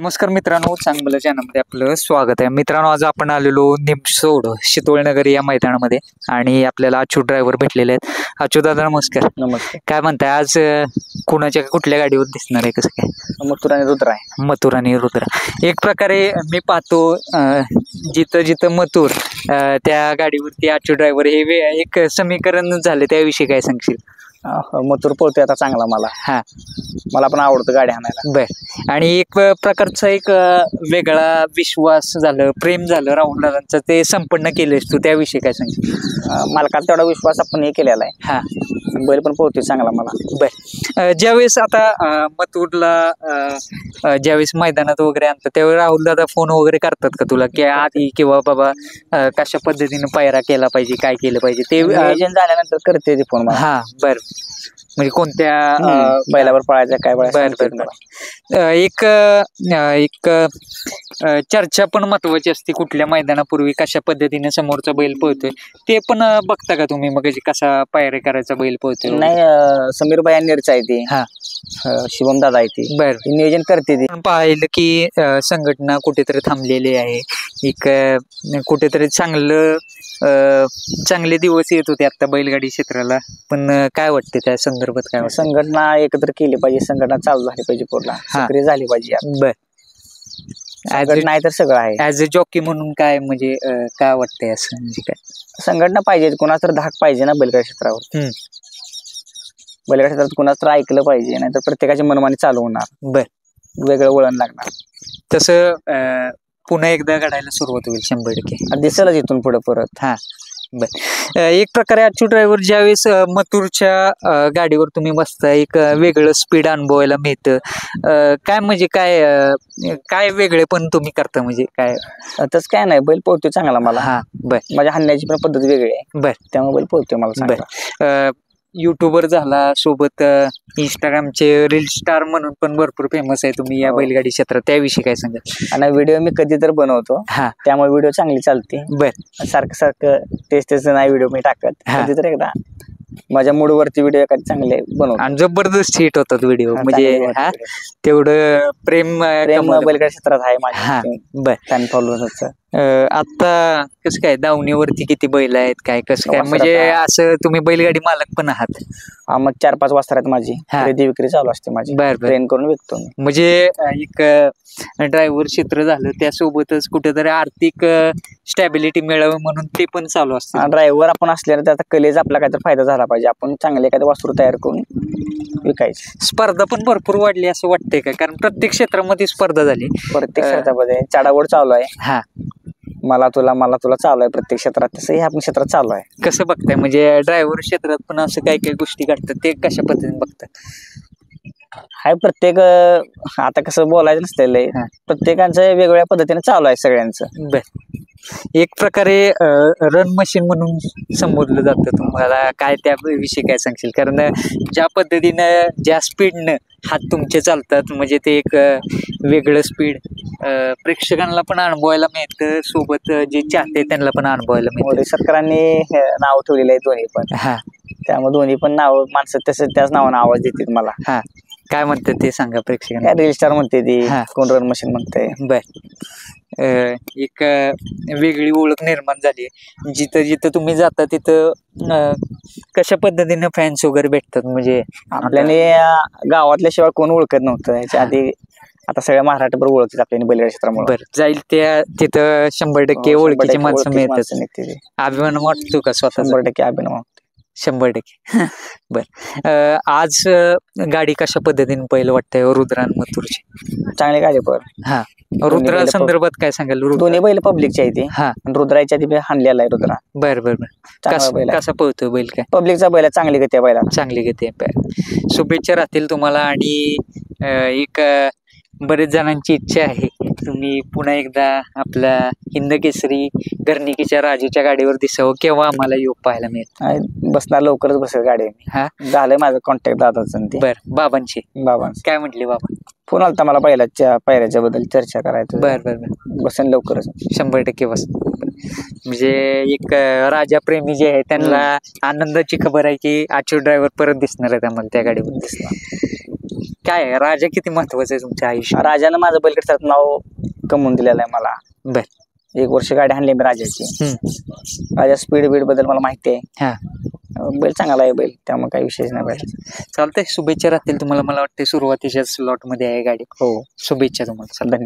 नमस्कार मित्रांनो, चांगलं चॅनलमध्ये आपलं स्वागत आहे. मित्रांनो, आज आपण आलेलो निमसोड शितोळनगर या मैदानामध्ये आणि आपल्याला अच्युत ड्रायव्हर भेटलेले आहेत. अच्युत दादा नमस्कार. नमस्ते. काय म्हणताय आज कुणाच्या कुठल्या गाडीवर दिसणार आहे, कसं काय? मथुर आणि रुद्र आहे. मथुर आणि रुद्र. एक प्रकारे मी पाहतो जिथं जिथं मथुर त्या गाडीवरती अच्युत ड्रायव्हर हे एक समीकरण झालं, त्याविषयी काय सांगशील? मथुर पळतोय आता चांगला. मला पण आवडतं गाडी आणायला. बर. आणि एक प्रकारचा एक वेगळा विश्वास झालं, प्रेम झालं राहुल दादांचं, ते संपन्न केलंस तू, त्याविषयी काय सांगशील? मालकाला तेवढा विश्वास आपण हे केलेला आहे. हा, बैल पण पळतोय चांगला मला. बर. ज्यावेळेस आता मथुरला ज्यावेळेस मैदानात वगैरे आणतात त्यावेळी राहुल दादा फोन वगैरे करतात का तुला, की आधी किंवा बाबा कशा पद्धतीने पायरा केला पाहिजे, काय केलं पाहिजे ते नियोजन झाल्यानंतर करते ते फोन मला. हा, बर. म्हणजे कोणत्या बैलावर पळायचं काय एक एक चर्चा पण महत्वाची असते कुठल्या मैदानापूर्वी, कशा पद्धतीने समोरचा बैल पळतोय ते पण बघता का तुम्ही? मग कसा पायरे करायचा बैल पळतोय? नाही, समीर भाई नेरचा आहे ती. हा, शिवम दादा आहे ती. बर. नियोजन करते ती. पाहिलं की संघटना कुठेतरी थांबलेली आहे, एक कुठेतरी चांगले दिवस येत होते आता बैलगाडी क्षेत्राला, पण काय वाटते त्या संदर्भात? काय संघटना एकत्र केली पाहिजे, संघटना चालू झाली पाहिजे, पूर्ण सक्रिय झाली पाहिजे. बर. नाही तर सगळं आहे. ऍज अ जॉकी म्हणून काय म्हणजे काय वाटतंय असं, म्हणजे काय संघटना पाहिजे, कोणाच तर धाक पाहिजे ना बैलगाडी क्षेत्रावर. बैलगाडी क्षेत्रात कोणाच तर ऐकलं पाहिजे, नाहीतर प्रत्येकाची मनमानी चालू होणार. बर. वेगळं वळण लागणार. तसं पुन्हा एकदा घडायला सुरुवात होईल 100%. दिसेलच इथून पुढे परत. हा, बर. एक प्रकारे अच्युत ड्रायव्हर ज्यावेळेस मथुरच्या गाडीवर तुम्ही बसता, एक वेगळं स्पीड अनुभवायला मिळतं. काय म्हणजे काय वेगळे पण तुम्ही करता, म्हणजे काय? तसं काय नाही, बैल पोहतोय चांगला मला. हा, बर. माझ्या हाणण्याची पण पद्धत वेगळी आहे. बर. त्यामुळे बैल पोहतोय मला. बर. युट्यूबर झाला, सोबत इंस्टाग्रामचे रील स्टार म्हणून पण भरपूर फेमस आहे तुम्ही या बैलगाडी क्षेत्रात, त्याविषयी काय सांगा? आणि व्हिडिओ मी कधी तर बनवतो, त्यामुळे व्हिडिओ चांगली चालते. बर. सारखं तेच नाही व्हिडिओ मी टाकत. कधी तर एकदा माझ्या मूडवरती व्हिडिओ एखादी चांगले बनवतो आणि जबरदस्त हिट होतात व्हिडिओ, म्हणजे तेवढं प्रेम बैलगाडी क्षेत्रात आहे माझ्या. बर. फॅन फॉलोअर्सचं. आता कसं काय, दावणीवरती किती बैल आहेत, काय कसं काय, म्हणजे असं तुम्ही बैलगाडी मालक पण आहात? मग 4-5 वाजता आहेत माझी खरेदी विक्री चालू असते माझी. ट्रेन करून विकतो मी. म्हणजे एक ड्रायव्हर क्षेत्र झालं, त्यासोबतच कुठेतरी आर्थिक स्टॅबिलिटी मिळावं म्हणून ते पण चालू असतं. ड्रायव्हर आपण असल्याने त्याचा कलेचा आपला काहीतरी फायदा झाला पाहिजे. आपण चांगले एखादं वस्तू तयार करून विकायची. स्पर्धा पण भरपूर वाढली असं वाटतंय का? कारण प्रत्येक क्षेत्रामध्ये स्पर्धा झाली, प्रत्येक क्षेत्रामध्ये चढाओढ चालू आहे. हा, मला तुला चालू आहे प्रत्येक क्षेत्रात, तसं हे आपण क्षेत्रात चालू आहे. कसं बघताय, म्हणजे ड्रायव्हर क्षेत्रात पण असं काही काही गोष्टी घडतात, ते कशा पद्धतीने बघतात? हाय, प्रत्येक आता कसं बोलायचं नसतं, प्रत्येकांचं वेगवेगळ्या पद्धतीने चालू आहे सगळ्यांचं. बर. एक प्रकारे रन मशीन म्हणून संबोधलं जातं, तुम्हाला काय त्याविषयी काय सांगशील? कारण ज्या पद्धतीनं ज्या स्पीडनं हात तुमचे चालतात, म्हणजे ते एक वेगळं स्पीड प्रेक्षकांना पण अनुभवायला मिळतं, सोबत जे चाहते त्यांना पण अनुभवायला मिळतं. मोदी सरकारांनी नाव ठेवलेलं आहे दोन्ही पण. हा, त्यामुळे दोन्ही पण नाव माणसं त्याच नावानं आवाज देतात मला. हा, काय म्हणतात ते सांगा प्रेक्षकांना? रील स्टार म्हणते ती, कोण रन मशीन म्हणते. बर. एक वेगळी ओळख निर्माण झाली. जिथं जिथं तुम्ही जाता तिथं कशा पद्धतीनं फॅन्स वगैरे भेटतात? म्हणजे आपल्याने गावातल्या शिवाय कोण ओळखत नव्हतं याच्या आधी, आता सगळ्या महाराष्ट्रभर ओळखतात आपल्याला बैलगाडी क्षेत्रामुळे. बरं, जाईल तिथं 100% ओळखीची माणसं मिळतात. अभिमान वाटतो का स्वतः? 100% अभिमान वाटतो. 100%. बर. आज गाडी कशा पद्धतीने पहिलं वाटतंय रुद्र आणि मथुरची? चांगली गाडी पण. हा, रुद्रा संदर्भात काय सांगाल? दोन्ही बैल पब्लिकची आहे ती. हा, रुद्राच्या आधी हाणलेला आहे रुद्रा. बर बर बर. कसा पळतोय बैल? काय पब्लिकचा बैल, चांगली गती आहे बैला, चांगली गती आहे. शुभेच्छा राहतील तुम्हाला. आणि एक बरेच जणांची इच्छा आहे तुम्ही पुन्हा एकदा आपल्या हिंद केसरी घरणिकीच्या राजाच्या गाडीवर दिसावं, केव्हा आम्हाला योग पाहायला मिळेल? बसणार लवकरच बसेल गाडी. हा, झालंय माझं कॉन्टॅक्ट दादाचं. बर. बाबांची काय म्हटले बाबा? फोन आलता मला पायऱ्याच्या बद्दल चर्चा करायचं. बर बर बर. बसेल लवकरच. 100% बस. म्हणजे एक राजा प्रेमी जे आहे त्यांना आनंदाची खबर आहे की अच्युत ड्रायव्हर परत दिसणार आहेत आम्हाला त्या गाडीवर. काय आहे, राजा किती महत्वाचा आहे तुमच्या आयुष्यात? राजानं माझं बैलगाडी क्षेत्रात नाव कमवून दिलेलं आहे मला. बर. 1 वर्ष गाडी हाणली मी राजाची. राजा स्पीड बीड बद्दल मला माहिती आहे. हा. बैल चांगला आहे बैल, त्यामुळे काही विशेष नाही बैल. चालतंय, शुभेच्छा राहतील तुम्हाला. मला वाटतं सुरुवातीच्या स्लॉट मध्ये आहे गाडी. हो, शुभेच्छा तुम्हाला. धन्यवाद.